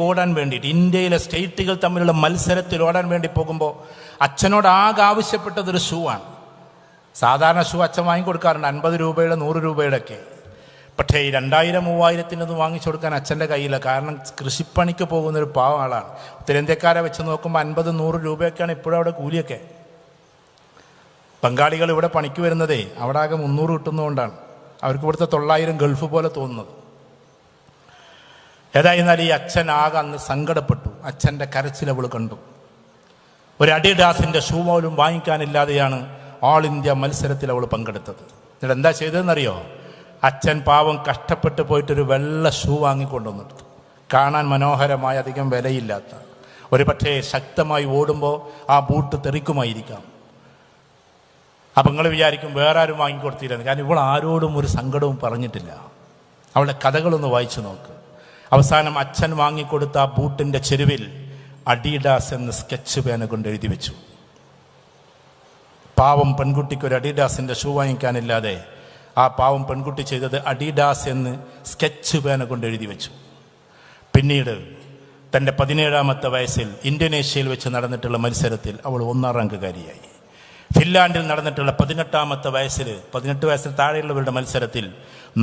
ഓടാൻ വേണ്ടിയിട്ട്, ഇന്ത്യയിലെ സ്റ്റേറ്റുകൾ തമ്മിലുള്ള മത്സരത്തിൽ ഓടാൻ വേണ്ടി പോകുമ്പോൾ അച്ഛനോട് ആകെ ആവശ്യപ്പെട്ടതൊരു ഷൂ ആണ്. സാധാരണ ഷൂ അച്ഛൻ വാങ്ങിക്കൊടുക്കാറുണ്ട്, 50 രൂപയുടെ 100 രൂപയുടെ ഒക്കെ. പക്ഷേ ഈ 2000-3000 വാങ്ങിച്ചു കൊടുക്കാൻ അച്ഛൻ്റെ കയ്യില്ല. കാരണം കൃഷിപ്പണിക്ക് പോകുന്നൊരു പാവം ആളാണ്. ഉത്തരേന്ത്യക്കാരെ വെച്ച് നോക്കുമ്പോൾ 50-100 രൂപയൊക്കെയാണ് ഇപ്പോഴും അവിടെ കൂലിയൊക്കെ. ബംഗാളികൾ ഇവിടെ പണിക്ക് വരുന്നതേ അവിടെ ആകെ 300 കിട്ടുന്നതുകൊണ്ടാണ് അവർക്ക് ഇവിടുത്തെ 900 ഗൾഫ് പോലെ തോന്നുന്നത്. ഏതായിരുന്നാലും ഈ അച്ഛൻ ആകെ അന്ന് സങ്കടപ്പെട്ടു. അച്ഛൻ്റെ കരച്ചിൽ അവൾ കണ്ടു. ഒരു അഡിഡാസിൻ്റെ ഷൂ പോലും വാങ്ങിക്കാനില്ലാതെയാണ് ഓൾ ഇന്ത്യ മത്സരത്തിൽ അവൾ പങ്കെടുത്തത്. എന്നിട്ട് എന്താ ചെയ്തതെന്നറിയോ? അച്ഛൻ പാവം കഷ്ടപ്പെട്ട് പോയിട്ടൊരു വെള്ള ഷൂ വാങ്ങിക്കൊണ്ടുവന്നിട്ടു. കാണാൻ മനോഹരമായ, അധികം വിലയില്ലാത്ത, ഒരു പക്ഷേ ശക്തമായി ഓടുമ്പോൾ ആ ബൂട്ട് തെറിക്കുമായിരിക്കാം. അപ്പം നിങ്ങൾ വിചാരിക്കും വേറെ ആരും വാങ്ങിക്കൊടുത്തില്ലെന്ന്. കാരണം ഇവൾ ആരോടും ഒരു സങ്കടവും പറഞ്ഞിട്ടില്ല. അവളുടെ കഥകളൊന്ന് വായിച്ചു നോക്ക്. അവസാനം അച്ഛൻ വാങ്ങിക്കൊടുത്ത ആ ബൂട്ടിൻ്റെ ചെരുവിൽ അഡിഡാസ് എന്ന് സ്കെച്ച് പേന കൊണ്ട് എഴുതി വെച്ചു. പാവം പെൺകുട്ടിക്ക് ഒരു അഡിഡാസിൻ്റെ ഷൂ വാങ്ങിക്കാനില്ലാതെ ആ പാവം പെൺകുട്ടി ചെയ്തത് അഡിഡാസ് എന്ന് സ്കെച്ച് പേന കൊണ്ട് എഴുതി വെച്ചു. പിന്നീട് തൻ്റെ 17ാമത്തെ വയസ്സിൽ ഇന്തോനേഷ്യയിൽ വെച്ച് നടന്നിട്ടുള്ള മത്സരത്തിൽ അവൾ 1ാം റാങ്കുകാരിയായി. ഫിൻലാൻഡിൽ നടന്നിട്ടുള്ള 18ാമത്തെ വയസ്സിൽ 18 വയസ്സിൽ താഴെയുള്ളവരുടെ മത്സരത്തിൽ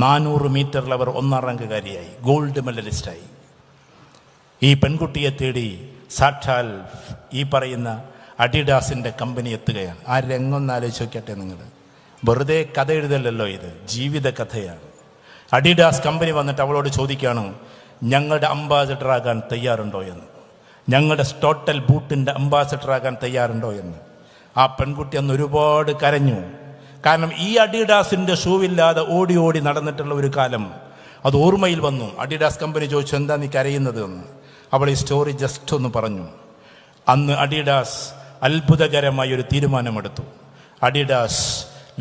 400 മീറ്ററിൽ അവർ 1ാം റാങ്കുകാരിയായി, ഗോൾഡ് മെഡലിസ്റ്റായി. ഈ പെൺകുട്ടിയെ തേടി സാക്ഷാൽ ഈ പറയുന്ന അഡിഡാസിൻ്റെ കമ്പനി എത്തുകയാണ്. ആ രംഗൊന്ന് ആലോചിച്ച് നോക്കട്ടെ നിങ്ങൾ. വെറുതെ കഥ എഴുതല്ലല്ലോ, ഇത് ജീവിത കഥയാണ്. അഡിഡാസ് കമ്പനി വന്നിട്ട് അവളോട് ചോദിക്കുകയാണ്, ഞങ്ങളുടെ അംബാസഡറാകാൻ തയ്യാറുണ്ടോ എന്ന്, ഞങ്ങളുടെ ടോട്ടൽ ബൂട്ടിൻ്റെ അംബാസഡറാകാൻ തയ്യാറുണ്ടോ എന്ന്. ആ പെൺകുട്ടി അന്ന് ഒരുപാട് കരഞ്ഞു. കാരണം ഈ അഡിഡാസിൻ്റെ ഷൂ ഇല്ലാതെ ഓടി ഓടി നടന്നിട്ടുള്ള ഒരു കാലം അത് ഓർമ്മയിൽ വന്നു. അഡിഡാസ് കമ്പനി ചോദിച്ചു, എന്താ നീ കരയുന്നത് എന്ന്. അവൾ ഈ സ്റ്റോറി ജസ്റ്റ് ഒന്ന് പറഞ്ഞു. അന്ന് അഡിഡാസ് അത്ഭുതകരമായൊരു തീരുമാനമെടുത്തു. അഡിഡാസ്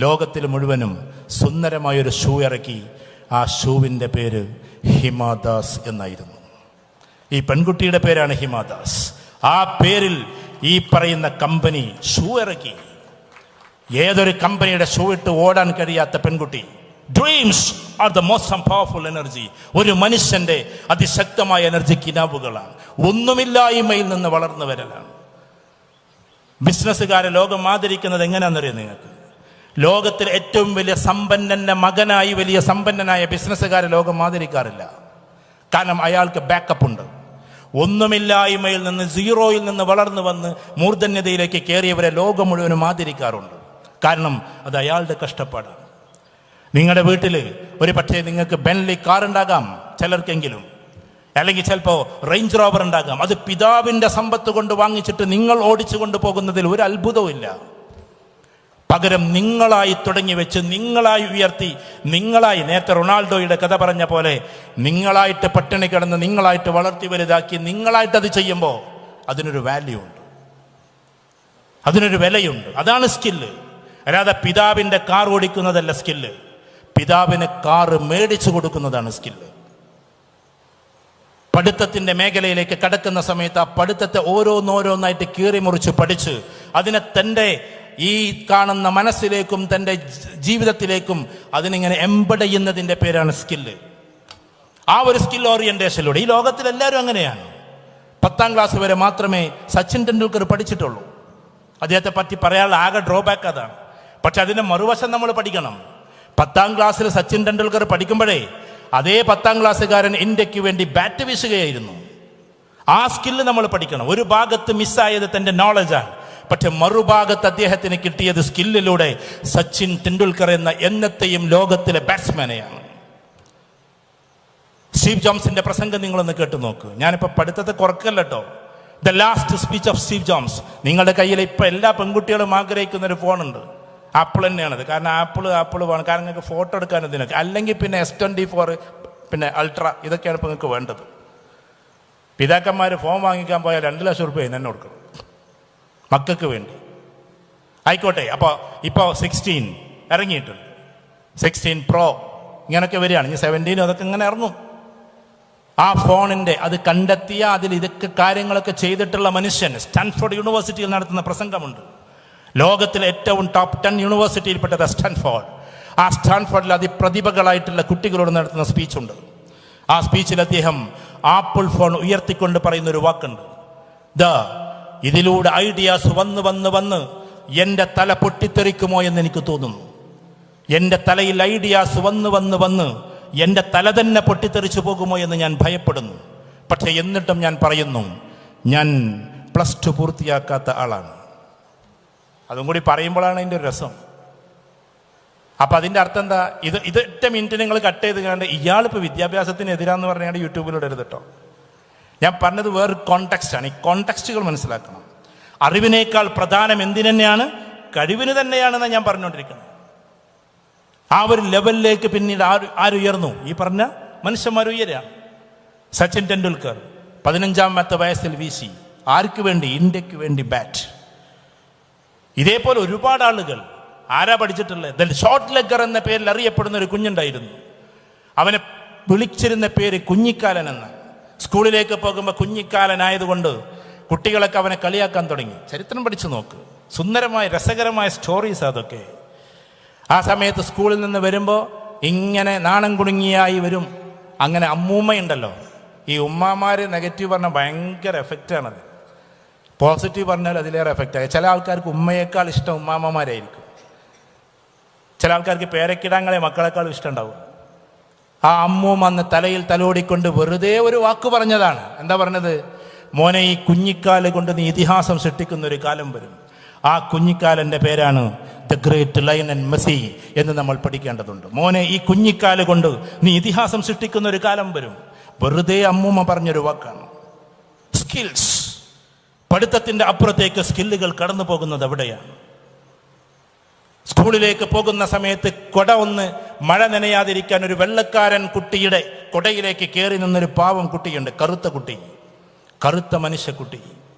ലോകത്തിൽ മുഴുവനും സുന്ദരമായൊരു ഷൂ ഇറക്കി. ആ ഷൂവിൻ്റെ പേര് ഹിമാദാസ് എന്നായിരുന്നു. ഈ പെൺകുട്ടിയുടെ പേരാണ് ഹിമാദാസ്. ആ പേരിൽ ഈ പറയുന്ന കമ്പനി ഷൂ ഇറക്കി. ഏതൊരു കമ്പനിയുടെ ഷൂ ഇട്ട് ഓടാൻ കഴിയാത്ത പെൺകുട്ടി. Dreams are the most powerful energy. ഒരു മനുഷ്യന്റെ അതിശക്തമായ എനർജി കിനാവുകളാണ്. ഒന്നുമില്ലായ്മയിൽ നിന്ന് വളർന്നു വരലാണ്. ബിസിനസ്സുകാരെ ലോകം ആദരിക്കുന്നത് എങ്ങനെയാണെന്നറിയാം നിങ്ങൾക്ക്? ലോകത്തിൽ ഏറ്റവും വലിയ സമ്പന്നന്റെ മകനായി വലിയ സമ്പന്നനായ ബിസിനസ്സുകാരെ ലോകം ആദരിക്കാറില്ല. കാരണം അയാൾക്ക് ബാക്കപ്പ് ഉണ്ട്. ഒന്നുമില്ലായ്മയിൽ നിന്ന്, സീറോയിൽ നിന്ന് വളർന്നു വന്ന് മൂർധന്യതയിലേക്ക് കയറിയവരെ ലോകം മുഴുവനും ആദരിക്കാറുണ്ട്. കാരണം അത് അയാളുടെ കഷ്ടപ്പാടാണ്. നിങ്ങളുടെ വീട്ടിൽ ഒരു പക്ഷേ നിങ്ങൾക്ക് ബെൻലി കാർ ഉണ്ടാകാം ചിലർക്കെങ്കിലും, അല്ലെങ്കിൽ ചിലപ്പോൾ റേഞ്ച് റോവർ ഉണ്ടാകാം. അത് പിതാവിൻ്റെ സമ്പത്ത് കൊണ്ട് വാങ്ങിച്ചിട്ട് നിങ്ങൾ ഓടിച്ചു കൊണ്ടുപോകുന്നതിൽ ഒരു അത്ഭുതവും ഇല്ല. പകരം നിങ്ങളായി തുടങ്ങി വെച്ച്, നിങ്ങളായി ഉയർത്തി, നിങ്ങളായി, നേരത്തെ റൊണാൾഡോയുടെ കഥ പറഞ്ഞ പോലെ, നിങ്ങളായിട്ട് പട്ടിണി കിടന്ന് നിങ്ങളായിട്ട് വളർത്തി വലുതാക്കി നിങ്ങളായിട്ട് അത് ചെയ്യുമ്പോൾ അതിനൊരു വാല്യൂ ഉണ്ട്, അതിനൊരു വിലയുണ്ട്. അതാണ് സ്കില്ല്. അല്ലാതെ പിതാവിൻ്റെ കാർ ഓടിക്കുന്നതല്ല സ്കില്ല്. പിതാവിന് കാറ് മേടിച്ചു കൊടുക്കുന്നതാണ് സ്കില്ല്. പഠിത്തത്തിൻ്റെ മേഖലയിലേക്ക് കടക്കുന്ന സമയത്ത് ആ പഠിത്തത്തെ ഓരോന്നോരോന്നായിട്ട് കീറി മുറിച്ച് പഠിച്ച് അതിനെ തൻ്റെ ഈ കാണുന്ന മനസ്സിലേക്കും തൻ്റെ ജീവിതത്തിലേക്കും അതിനിങ്ങനെ എംബഡ് ചെയ്യുന്നതിൻ്റെ പേരാണ് സ്കില്ല്. ആ ഒരു സ്കിൽ ഓറിയൻറ്റേഷനിലൂടെ ഈ ലോകത്തിൽ എല്ലാവരും അങ്ങനെയാണ്. 10ാം ക്ലാസ് വരെ മാത്രമേ സച്ചിൻ ടെണ്ടുൽക്കർ പഠിച്ചിട്ടുള്ളൂ. അദ്ദേഹത്തെ പറ്റി പറയാനുള്ള ആകെ ഡ്രോബാക്ക് അതാണ്. പക്ഷെ അതിൻ്റെ മറുവശം നമ്മൾ പഠിക്കണം. 10ാം ക്ലാസ്സിൽ സച്ചിൻ ടെണ്ടുൽക്കർ പഠിക്കുമ്പോഴേ അതേ 10ാം ക്ലാസ്സുകാരൻ ഇന്ത്യക്ക് വേണ്ടി ബാറ്റ് വീശുകയായിരുന്നു. ആ സ്കില്ല് നമ്മൾ പഠിക്കണം. ഒരു ഭാഗത്ത് മിസ്സായത് തൻ്റെ നോളജാണ്, പക്ഷെ മറുഭാഗത്ത് അദ്ദേഹത്തിന് കിട്ടിയത് സ്കില്ലിലൂടെ സച്ചിൻ ടെണ്ടുൽക്കർ എന്ന എന്നത്തെയും ലോകത്തിലെ ബാറ്റ്സ്മാനെയാണ്. സ്റ്റീവ് ജോംസിന്റെ പ്രസംഗം നിങ്ങളൊന്ന് കേട്ടു നോക്ക്. ഞാനിപ്പോൾ പഠിത്തത്തെ കുറക്കല്ല കേട്ടോ. The last speech of Steve germs. നിങ്ങളുടെ കയ്യിൽ ഇപ്പം എല്ലാ പെൺകുട്ടികളും ആഗ്രഹിക്കുന്ന ഒരു ഫോണുണ്ട്. ആപ്പിൾ തന്നെയാണത്. കാരണം ആപ്പിൾ വേണം. കാരണം നിങ്ങൾക്ക് ഫോട്ടോ എടുക്കാൻ ഇതിനൊക്കെ. അല്ലെങ്കിൽ പിന്നെ S24 പിന്നെ അൾട്ര ഇതൊക്കെയാണ് ഇപ്പോൾ നിങ്ങൾക്ക് വേണ്ടത്. പിതാക്കന്മാർ ഫോൺ വാങ്ങിക്കാൻ പോയാൽ 2 ലക്ഷം രൂപ തന്നെ കൊടുക്കണം മക്കൾക്ക് വേണ്ടി. ആയിക്കോട്ടെ. അപ്പോൾ ഇപ്പോൾ 16 ഇറങ്ങിയിട്ടുണ്ട്, 16 Pro ഇങ്ങനെയൊക്കെ വരികയാണ്. ഇനി 17 അതൊക്കെ ഇങ്ങനെ ഇറങ്ങും. ആ ഫോണിൻ്റെ അത് കണ്ടെത്തിയ അതിൽ ഇതൊക്കെ കാര്യങ്ങളൊക്കെ ചെയ്തിട്ടുള്ള മനുഷ്യൻ സ്റ്റാൻഫോർഡ് യൂണിവേഴ്സിറ്റിയിൽ നടത്തുന്ന പ്രസംഗമുണ്ട്. ലോകത്തിലെ ഏറ്റവും ടോപ്പ് 10 യൂണിവേഴ്സിറ്റിയിൽപ്പെട്ടത് സ്റ്റാൻഫോർഡ്. ആ സ്റ്റാൻഫോർഡിൽ അതിപ്രതിഭകളായിട്ടുള്ള കുട്ടികളോട് നടത്തുന്ന സ്പീച്ചുണ്ട്. ആ സ്പീച്ചിൽ അദ്ദേഹം ആപ്പിൾ ഫോൺ ഉയർത്തിക്കൊണ്ട് പറയുന്ന ഒരു വാക്കുണ്ട്, ഇതിലൂടെ ഐഡിയാസ് വന്ന് വന്ന് വന്ന് എൻ്റെ തല പൊട്ടിത്തെറിക്കുമോ എന്ന് എനിക്ക് തോന്നുന്നു. എൻ്റെ തലയിൽ ഐഡിയാസ് വന്ന് വന്ന് വന്ന് എൻ്റെ തല തന്നെ പൊട്ടിത്തെറിച്ചു പോകുമോ എന്ന് ഞാൻ ഭയപ്പെടുന്നു. പക്ഷെ എന്നിട്ടും ഞാൻ പറയുന്നു, ഞാൻ +2 പൂർത്തിയാക്കാത്ത ആളാണ്. അതും കൂടി പറയുമ്പോഴാണ് അതിൻ്റെ ഒരു രസം. അപ്പം അതിൻ്റെ അർത്ഥം എന്താ? ഇത് 8 മിനിറ്റ് നിങ്ങൾ കട്ട് ചെയ്ത് കണ്ട് ഇയാളിപ്പോൾ വിദ്യാഭ്യാസത്തിന് എതിരാന്ന് പറഞ്ഞാൽ യൂട്യൂബിൽ ഇടരുത് കേട്ടോ. ഞാൻ പറഞ്ഞത് വേറെ കോണ്ടെക്സ്റ്റാണ്. ഈ കോണ്ടെക്സ്റ്റുകൾ മനസ്സിലാക്കണം. അറിവിനേക്കാൾ പ്രധാനം എന്തിനെന്നെയാണ്? കഴിവിന് തന്നെയാണെന്ന് ഞാൻ പറഞ്ഞുകൊണ്ടിരിക്കുന്നത്. ആ ഒരു ലെവലിലേക്ക് പിന്നീട് ആരുയർന്നു? ഈ പറഞ്ഞ മനുഷ്യന്മാർ ഉയരാണ്. സച്ചിൻ ടെണ്ടുൽക്കർ 15ാമത്തെ വയസ്സിൽ വീശി. ആർക്ക് വേണ്ടി? ഇന്ത്യക്ക് വേണ്ടി ബാറ്റ്. ഇതേപോലെ ഒരുപാട് ആളുകൾ. ആരാ പഠിച്ചിട്ടുള്ളത്? ഷോർട്ട് ലെഗർ എന്ന പേരിൽ അറിയപ്പെടുന്ന ഒരു കുഞ്ഞുണ്ടായിരുന്നു. അവനെ വിളിച്ചിരുന്ന പേര് കുഞ്ഞിക്കാലൻ എന്ന്. സ്കൂളിലേക്ക് പോകുമ്പോൾ കുഞ്ഞിക്കാലനായതുകൊണ്ട് കുട്ടികളൊക്കെ അവനെ കളിയാക്കാൻ തുടങ്ങി. ചരിത്രം പഠിച്ചു നോക്ക്. സുന്ദരമായ രസകരമായ സ്റ്റോറീസ് അതൊക്കെ. ആ സമയത്ത് സ്കൂളിൽ നിന്ന് വരുമ്പോൾ ഇങ്ങനെ നാണം കുടുങ്ങിയായി വരും. അങ്ങനെ അമ്മൂമ്മയുണ്ടല്ലോ, ഈ ഉമ്മാമാർ നെഗറ്റീവ് പറഞ്ഞാൽ ഭയങ്കര എഫക്റ്റാണത്. പോസിറ്റീവ് പറഞ്ഞാൽ അതിലേറെ എഫക്റ്റായി. ചില ആൾക്കാർക്ക് ഉമ്മയേക്കാൾ ഇഷ്ടം ഉമ്മാമ്മമാരായിരിക്കും. ചില ആൾക്കാർക്ക് പേരക്കിടാങ്ങളെ മക്കളെക്കാളും ഇഷ്ടം ഉണ്ടാവും. ആ അമ്മൂമ്മ അന്ന് തലയിൽ തലോടിക്കൊണ്ട് വെറുതെ ഒരു വാക്ക് പറഞ്ഞതാണ്. എന്താ പറഞ്ഞത്? മോനെ, ഈ കുഞ്ഞിക്കാല് കൊണ്ട് നീ ഇതിഹാസം സൃഷ്ടിക്കുന്ന ഒരു കാലം വരും. ആ കുഞ്ഞിക്കാലൻ്റെ പേരാണ് ദ ഗ്രേറ്റ് ലയണൽ മെസ്സി എന്ന് നമ്മൾ പഠിക്കേണ്ടതുണ്ട്. മോനെ, ഈ കുഞ്ഞിക്കാല് കൊണ്ട് നീ ഇതിഹാസം സൃഷ്ടിക്കുന്ന ഒരു കാലം വരും. വെറുതെ അമ്മൂമ്മ പറഞ്ഞൊരു വാക്കാണ്. സ്കിൽസ്. പഠിത്തത്തിൻ്റെ അപ്പുറത്തേക്ക് സ്കില്ലുകൾ കടന്നു പോകുന്നത് എവിടെയാണ്? സ്കൂളിലേക്ക് പോകുന്ന സമയത്ത് കൊട ഒന്ന് മഴ നനയാതിരിക്കാൻ ഒരു വെള്ളക്കാരൻ കുട്ടിയുടെ കൊടയിലേക്ക് കയറി നിന്നൊരു പാവം കുട്ടിയുണ്ട്. കറുത്ത കുട്ടി, കറുത്ത മനുഷ്യക്കുട്ടി.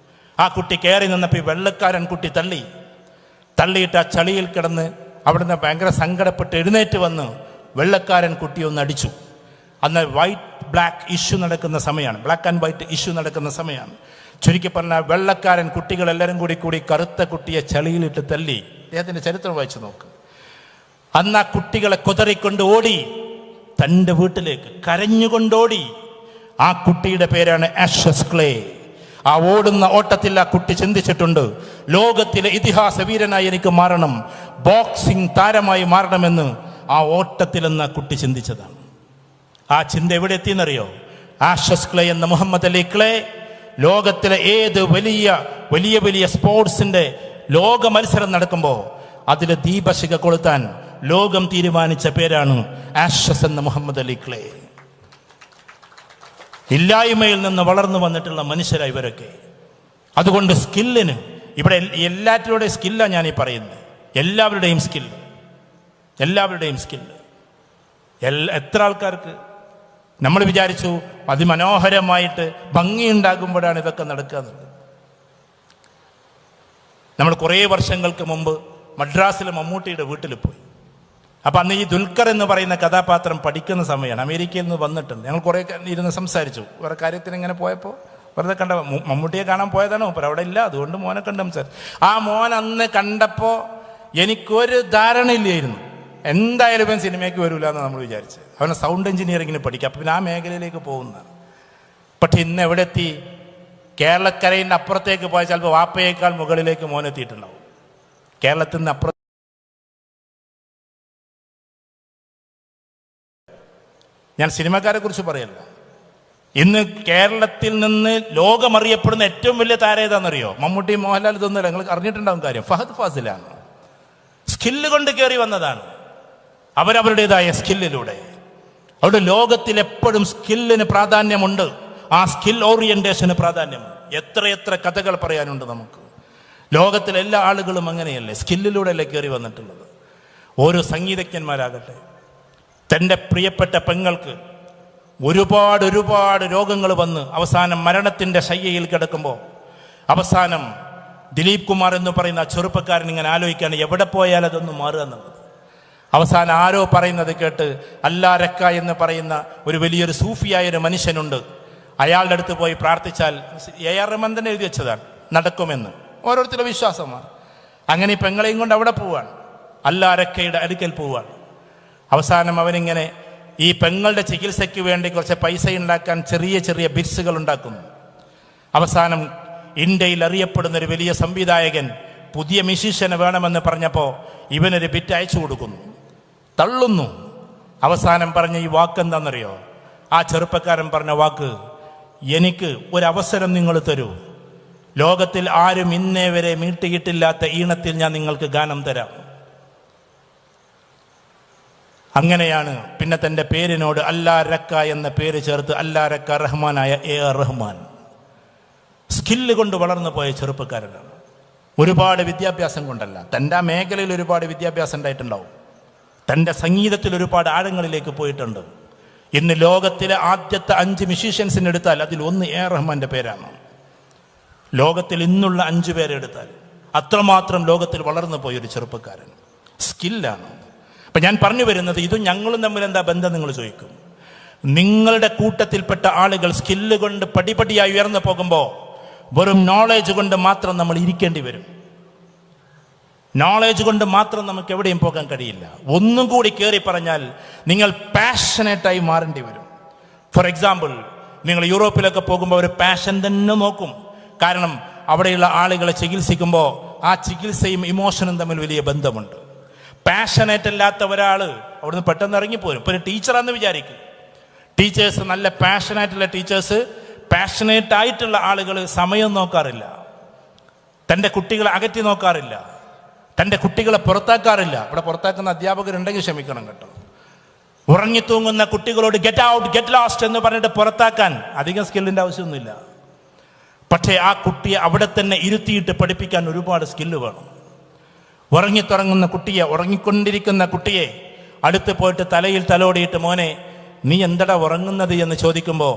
ആ കുട്ടി കയറി നിന്നപ്പോൾ ഈ വെള്ളക്കാരൻ കുട്ടി തള്ളിയിട്ട് ആ ചളിയിൽ കിടന്ന് അവിടുന്ന് ഭയങ്കര സങ്കടപ്പെട്ട് എഴുന്നേറ്റ് വന്ന് വെള്ളക്കാരൻ കുട്ടിയെ ഒന്ന് അടിച്ചു. അന്ന് ബ്ലാക്ക് ഇഷ്യൂ നടക്കുന്ന സമയമാണ്. ബ്ലാക്ക് ആൻഡ് വൈറ്റ് ഇഷ്യൂ നടക്കുന്ന സമയമാണ്. ചുരുക്കി പറഞ്ഞാൽ വെള്ളക്കാരൻ കുട്ടികളെല്ലാവരും കൂടി കറുത്ത കുട്ടിയെ ചളിയിലിട്ട് തല്ലി. അദ്ദേഹത്തിൻ്റെ ചരിത്രം വായിച്ചു നോക്ക്. അന്ന് ആ കുട്ടികളെ കുതറിക്കൊണ്ട് ഓടി തൻ്റെ വീട്ടിലേക്ക് കരഞ്ഞുകൊണ്ടോടി. ആ കുട്ടിയുടെ പേരാണ് ആഷസ് ക്ലേ. ആ ഓടുന്ന ഓട്ടത്തിൽ ആ കുട്ടി ചിന്തിച്ചിട്ടുണ്ട്, ലോകത്തിലെ ഇതിഹാസ വീരനായി എനിക്ക് മാറണം, ബോക്സിംഗ് താരമായി മാറണമെന്ന് ആ ഓട്ടത്തിൽ നിന്ന് ആ കുട്ടി ചിന്തിച്ചതാണ്. ആ ചിന്ത എവിടെ എത്തിയെന്നറിയോ? ആഷസ് ക്ലേ എന്ന മുഹമ്മദ് അലി ക്ലേ ലോകത്തിലെ ഏത് വലിയ വലിയ സ്പോർട്സിന്റെ ലോക മത്സരം നടക്കുമ്പോൾ അതിൽ ദീപശിഖ കൊളുത്താൻ ലോകം തീരുമാനിച്ച പേരാണ് ആഷസ് എന്ന മുഹമ്മദ് അലി ക്ലേ. ഇല്ലായ്മയിൽ നിന്ന് വളർന്നു വന്നിട്ടുള്ള മനുഷ്യരായി ഇവരൊക്കെ. അതുകൊണ്ട് സ്കില്ലിന് ഇവിടെ എല്ലാറ്റിലൂടെയും സ്കില്ലാണ് ഞാനീ പറയുന്നത്. എല്ലാവരുടെയും സ്കില്ല്. എത്ര ആൾക്കാർക്ക് നമ്മൾ വിചാരിച്ചു അതിമനോഹരമായിട്ട് ഭംഗിയുണ്ടാകുമ്പോഴാണ് ഇതൊക്കെ നടക്കുക എന്നുള്ളത്. നമ്മൾ കുറേ വർഷങ്ങൾക്ക് മുമ്പ് മദ്രാസിലെ മമ്മൂട്ടിയുടെ വീട്ടിൽ പോയി. അപ്പം അന്ന് ഈ ദുൽഖർ എന്ന് പറയുന്ന കഥാപാത്രം പഠിക്കുന്ന സമയമാണ്. അമേരിക്കയിൽ നിന്ന് വന്നിട്ടുണ്ട്. ഞങ്ങൾ കുറേ ഇരുന്ന് സംസാരിച്ചു. വേറെ കാര്യത്തിന് ഇങ്ങനെ പോയപ്പോൾ വെറുതെ കണ്ട മമ്മൂട്ടിയെ കാണാൻ പോയതാണോ? അപ്പോൾ അവിടെ ഇല്ല, അതുകൊണ്ട് മോനെ കണ്ട് സംസാരിച്ചു. ആ മോൻ അന്ന് കണ്ടപ്പോൾ എനിക്കൊരു ധാരണയില്ലായിരുന്നു എന്തായാലും ഇവൻ സിനിമയ്ക്ക് വരില്ല എന്ന് നമ്മൾ വിചാരിച്ചത്. അവനെ സൗണ്ട് എഞ്ചിനീയറിങ്ങിന് പഠിക്കുക. അപ്പം പിന്നെ ആ മേഖലയിലേക്ക് പോകുന്നതാണ്. പക്ഷെ ഇന്ന് എവിടെ എത്തി? കേരളക്കരയിൻ്റെ അപ്പുറത്തേക്ക് പോയാൽ ചിലപ്പോൾ വാപ്പയേക്കാൾ മുകളിലേക്ക് മോനെത്തിയിട്ടുണ്ടാവും. കേരളത്തിൽ നിന്ന് അപ്പുറം ഞാൻ സിനിമക്കാരെ കുറിച്ച് പറയല്ല. ഇന്ന് കേരളത്തിൽ നിന്ന് ലോകമറിയപ്പെടുന്ന ഏറ്റവും വലിയ താരം ഏതാണെന്നറിയോ? മമ്മൂട്ടി, മോഹൻലാൽ ഇതൊന്നുമില്ല. നിങ്ങൾ അറിഞ്ഞിട്ടുണ്ടാവും കാര്യം. ഫഹദ് ഫാസിലാണ്. സ്കില്ല് കൊണ്ട് കയറി വന്നതാണ്. അവരവരുടേതായ സ്കില്ലിലൂടെ. അവിടെ ലോകത്തിൽ എപ്പോഴും സ്കില്ലിന് പ്രാധാന്യമുണ്ട്. ആ സ്കിൽ ഓറിയന്റേഷന് പ്രാധാന്യം. എത്ര കഥകൾ പറയാനുണ്ട് നമുക്ക്. ലോകത്തിലെ എല്ലാ ആളുകളും അങ്ങനെയല്ലേ, സ്കില്ലിലൂടെയല്ലേ കയറി വന്നിട്ടുള്ളത്. ഓരോ സംഗീതജ്ഞന്മാരാകട്ടെ, തൻ്റെ പ്രിയപ്പെട്ട പെങ്ങൾക്ക് ഒരുപാട് രോഗങ്ങൾ വന്ന് അവസാനം മരണത്തിൻ്റെ ശയ്യയിൽ കിടക്കുമ്പോൾ അവസാനം ദിലീപ് കുമാർ എന്ന് പറയുന്ന ആ ചെറുപ്പക്കാരൻ ഇങ്ങനെ ആലോചിക്കുകയാണ്, എവിടെ പോയാൽ അതൊന്നും മാറുക എന്നുള്ളത്. അവസാനം ആരോ പറയുന്നത് കേട്ട് അല്ലാരക്ക എന്ന് പറയുന്ന ഒരു വലിയൊരു സൂഫിയായൊരു മനുഷ്യനുണ്ട്. അയാളുടെ അടുത്ത് പോയി പ്രാർത്ഥിച്ചാൽ, AR റഹ്മാൻ തന്നെ എഴുതി വെച്ചതാണ്, നടക്കുമെന്ന്. ഓരോരുത്തരുടെ വിശ്വാസമാണ്. അങ്ങനെ ഈ പെങ്ങളെയും കൊണ്ട് അവിടെ പോവാണ്, അല്ലാരക്കയുടെ അടുക്കൽ പോവാണ്. അവസാനം അവനിങ്ങനെ ഈ പെങ്ങളുടെ ചികിത്സയ്ക്ക് വേണ്ടി കുറച്ച് പൈസ ഉണ്ടാക്കാൻ ചെറിയ ചെറിയ ബിറ്റ്സുകൾ ഉണ്ടാക്കുന്നു. അവസാനം ഇന്ത്യയിൽ അറിയപ്പെടുന്ന ഒരു വലിയ സംവിധായകൻ പുതിയ മ്യൂസീഷ്യനെ വേണമെന്ന് പറഞ്ഞപ്പോൾ ഇവനൊരു ബിറ്റ് അയച്ചു കൊടുക്കുന്നു, തള്ളുന്നു. അവസാനം പറഞ്ഞ ഈ വാക്ക് എന്താണെന്നറിയോ? ആ ചെറുപ്പക്കാരൻ പറഞ്ഞ വാക്ക്, എനിക്ക് ഒരവസരം നിങ്ങൾ തരൂ, ലോകത്തിൽ ആരും ഇന്നേ വരെ മീട്ടിയിട്ടില്ലാത്ത ഈണത്തിൽ ഞാൻ നിങ്ങൾക്ക് ഗാനം തരാം. അങ്ങനെയാണ് പിന്നെ തൻ്റെ പേരിനോട് അല്ലാ രക്ക എന്ന പേര് ചേർത്ത് അല്ലാ രക്ക റഹ്മാനായ AR റഹ്മാൻ. സ്കില്ല് കൊണ്ട് വളർന്നു പോയ ചെറുപ്പക്കാരനാണ്. ഒരുപാട് വിദ്യാഭ്യാസം കൊണ്ടല്ല, തൻ്റെ ആ മേഖലയിൽ ഒരുപാട് വിദ്യാഭ്യാസം ഉണ്ടായിട്ടുണ്ടാവും. തൻ്റെ സംഗീതത്തിൽ ഒരുപാട് ആഴങ്ങളിലേക്ക് പോയിട്ടുണ്ട്. ഇന്ന് ലോകത്തിലെ ആദ്യത്തെ 5 മ്യൂസീഷ്യൻസിനെ എടുത്താൽ അതിൽ ഒന്ന് AR റഹ്മാൻ്റെ പേരാണ്. ലോകത്തിൽ ഇന്നുള്ള 5 പേരെ എടുത്താൽ അത്രമാത്രം ലോകത്തിൽ വളർന്നു പോയൊരു ചെറുപ്പക്കാരൻ. സ്കില്ലാണ്. അപ്പം ഞാൻ പറഞ്ഞു വരുന്നത്, ഇതും ഞങ്ങളും തമ്മിൽ എന്താ ബന്ധം നിങ്ങൾ ചോദിക്കും. നിങ്ങളുടെ കൂട്ടത്തിൽപ്പെട്ട ആളുകൾ സ്കില്ല് കൊണ്ട് പടിപടിയായി ഉയർന്നു പോകുമ്പോൾ വെറും നോളേജ് കൊണ്ട് മാത്രം നമ്മൾ ഇരിക്കേണ്ടി വരും. നോളേജ് കൊണ്ട് മാത്രം നമുക്ക് എവിടെയും പോകാൻ കഴിയില്ല. ഒന്നും കൂടി കയറി പറഞ്ഞാൽ നിങ്ങൾ പാഷനേറ്റായി മാറേണ്ടി വരും. ഫോർ എക്സാമ്പിൾ, നിങ്ങൾ യൂറോപ്പിലൊക്കെ പോകുമ്പോൾ ഒരു പാഷൻ തന്നെ നോക്കും. കാരണം അവിടെയുള്ള ആളുകളെ ചികിത്സിക്കുമ്പോൾ ആ ചികിത്സയും ഇമോഷനും തമ്മിൽ വലിയ ബന്ധമുണ്ട്. പാഷനേറ്റ് അല്ലാത്ത ഒരാൾ അവിടുന്ന് പെട്ടെന്ന് ഇറങ്ങിപ്പോരും. ഇപ്പോൾ ഒരു ടീച്ചറാണെന്ന് വിചാരിക്കും. ടീച്ചേഴ്സ്, നല്ല പാഷനായിട്ടുള്ള ടീച്ചേഴ്സ്, പാഷനേറ്റ് ആയിട്ടുള്ള ആളുകൾ സമയം നോക്കാറില്ല, തൻ്റെ കുട്ടികളെ അകറ്റി നോക്കാറില്ല, തൻ്റെ കുട്ടികളെ പുറത്താക്കാറില്ല. ഇവിടെ പുറത്താക്കുന്ന അധ്യാപകരുണ്ടെങ്കിൽ ക്ഷമിക്കണം കേട്ടോ. ഉറങ്ങിത്തൂങ്ങുന്ന കുട്ടികളോട് ഗെറ്റ് ഔട്ട്, ഗെറ്റ് ലോസ്റ്റ് എന്ന് പറഞ്ഞിട്ട് പുറത്താക്കാൻ അധികം സ്കില്ലിൻ്റെ ആവശ്യമൊന്നുമില്ല. പക്ഷേ ആ കുട്ടിയെ അവിടെ തന്നെ ഇരുത്തിയിട്ട് പഠിപ്പിക്കാൻ ഒരുപാട് സ്കില്ല് വേണം. ഉറങ്ങിത്തുറങ്ങുന്ന കുട്ടിയെ, ഉറങ്ങിക്കൊണ്ടിരിക്കുന്ന കുട്ടിയെ അടുത്ത് പോയിട്ട് തലയിൽ തലോടിയിട്ട്, മോനെ നീ എന്തടാ ഉറങ്ങുന്നത് എന്ന് ചോദിക്കുമ്പോൾ,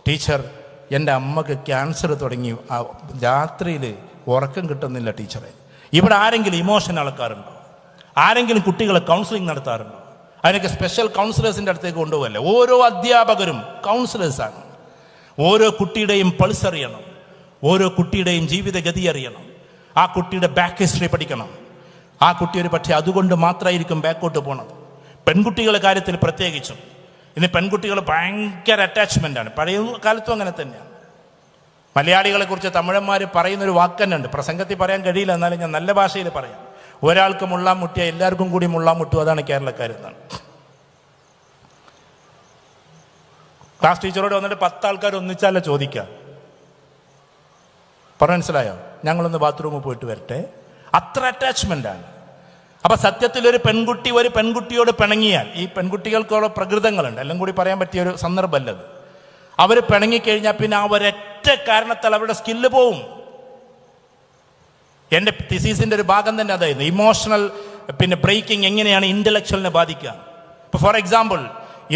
ടീച്ചർ എൻ്റെ അമ്മക്ക് ക്യാൻസർ തുടങ്ങി, രാത്രിയിൽ ഉറക്കം കിട്ടുന്നില്ല ടീച്ചറെ. ഇവിടെ ആരെങ്കിലും ഇമോഷൻ അളക്കാറുണ്ടോ? ആരെങ്കിലും കുട്ടികളെ കൗൺസിലിംഗ് നടത്താറുണ്ടോ? അതിനൊക്കെ സ്പെഷ്യൽ കൗൺസിലേഴ്സിൻ്റെ അടുത്തേക്ക് കൊണ്ടുപോകല്ലേ. ഓരോ അധ്യാപകരും കൗൺസിലേഴ്സാണ്. ഓരോ കുട്ടിയുടെയും പൾസ് അറിയണം, ഓരോ കുട്ടിയുടെയും ജീവിതഗതി അറിയണം, ആ കുട്ടിയുടെ ബാക്ക് ഹിസ്റ്ററി പഠിക്കണം. ആ കുട്ടി ഒരു പക്ഷേ അതുകൊണ്ട് മാത്രമായിരിക്കും ബാക്കോട്ട് പോണത്. പെൺകുട്ടികളുടെ കാര്യത്തിൽ പ്രത്യേകിച്ചും ഇന്ന് പെൺകുട്ടികൾ ഭയങ്കര അറ്റാച്ച്മെൻ്റാണ്. പഴയ കാലത്തും അങ്ങനെ തന്നെയാണ്. മലയാളികളെ കുറിച്ച് തമിഴന്മാർ പറയുന്നൊരു വാക്ക് തന്നെ ഉണ്ട്, പ്രസംഗത്തിൽ പറയാൻ കഴിയില്ല, എന്നാലും ഞാൻ നല്ല ഭാഷയിൽ പറയാം. ഒരാൾക്ക് മുള്ളാൻ മുട്ടിയാൽ എല്ലാവർക്കും കൂടി മുള്ളാൻ മുട്ടും. അതാണ് കേരളക്കാരെന്നാണ്. ക്ലാസ് ടീച്ചറോട് വന്നിട്ട് 10 ആൾക്കാർ ഒന്നിച്ചാലോ ചോദിക്കാം, പറഞ്ഞു മനസ്സിലായോ, ഞങ്ങളൊന്ന് ബാത്റൂമിൽ പോയിട്ട് വരട്ടെ. അത്ര അറ്റാച്ച്മെൻ്റാണ്. അപ്പം സത്യത്തിൽ ഒരു പെൺകുട്ടിയോട് പിണങ്ങിയാൽ, ഈ പെൺകുട്ടികൾക്കുള്ള പ്രകൃതങ്ങളുണ്ട്, എല്ലാം കൂടി പറയാൻ പറ്റിയ ഒരു സന്ദർഭമല്ലത്. അവർ പിണങ്ങിക്കഴിഞ്ഞാൽ പിന്നെ ആ ഒരൊറ്റ കാരണത്താൽ അവരുടെ സ്കില്ല് പോവും. എൻ്റെ തിസീസിൻ്റെ ഒരു ഭാഗം തന്നെ അതായിരുന്നു, ഇമോഷണൽ ബ്രേക്കിംഗ് എങ്ങനെയാണ് ഇൻ്റലക്ച്വലിനെ ബാധിക്കുക. ഇപ്പോൾ ഫോർ എക്സാമ്പിൾ,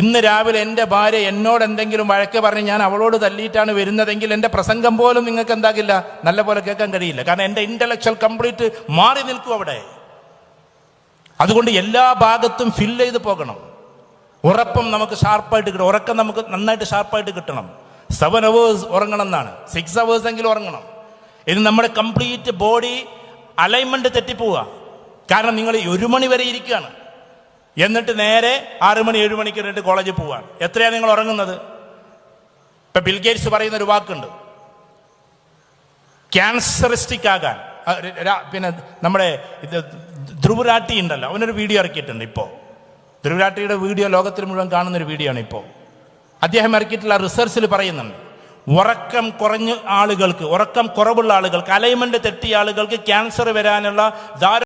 ഇന്ന് രാവിലെ എൻ്റെ ഭാര്യ എന്നോട് എന്തെങ്കിലും വഴക്ക് പറഞ്ഞ് ഞാൻ അവളോട് തല്ലിയിട്ടാണ് വരുന്നതെങ്കിൽ എൻ്റെ പ്രസംഗം പോലും നിങ്ങൾക്ക് എന്താകില്ല, നല്ല പോലെ കേൾക്കാൻ കഴിയില്ല. കാരണം എൻ്റെ ഇൻ്റലക്ച്വൽ കംപ്ലീറ്റ് മാറി നിൽക്കും അവിടെ. അതുകൊണ്ട് എല്ലാ ഭാഗത്തും ഫില്ല് ചെയ്ത് പോകണം. ഉറക്കം നമുക്ക് ഷാർപ്പായിട്ട് കിട്ടണം. ഉറക്കം നമുക്ക് നന്നായിട്ട് ഷാർപ്പായിട്ട് കിട്ടണം. 7 hours ഉറങ്ങണം എന്നാണ്, 6 hours എങ്കിലും ഉറങ്ങണം. ഇത് നമ്മുടെ കംപ്ലീറ്റ് ബോഡി അലൈൻമെൻറ്റ് തെറ്റിപ്പോവുക. കാരണം നിങ്ങൾ 1 മണി വരെ ഇരിക്കുകയാണ്, എന്നിട്ട് നേരെ 6 മണി 7 മണിക്ക് വേണ്ടിയിട്ട് കോളേജിൽ പോവുകയാണ്. എത്രയാണ് നിങ്ങൾ ഉറങ്ങുന്നത്? ഇപ്പം ബിൽഗേറ്റ്സ് പറയുന്ന ഒരു വാക്കുണ്ട്, ക്യാൻസറിസ്റ്റിക് ആകാൻ. പിന്നെ നമ്മുടെ ധ്രുവരാട്ടി ഉണ്ടല്ലോ, അവനൊരു വീഡിയോ ഇറക്കിയിട്ടുണ്ട്. ഇപ്പോൾ ധ്രുവരാട്ടിയുടെ വീഡിയോ ലോകത്തിൽ മുഴുവൻ കാണുന്നൊരു വീഡിയോ ആണ്. ഇപ്പോൾ അദ്ദേഹം ഇറക്കിയിട്ടുള്ള റിസർച്ചിൽ പറയുന്നുണ്ട്, ഉറക്കം കുറഞ്ഞ ആളുകൾക്ക്, ഉറക്കം കുറവുള്ള ആളുകൾക്ക്, അലൈൻമെൻറ്റ് തെറ്റിയ ആളുകൾക്ക് ക്യാൻസർ വരാനുള്ള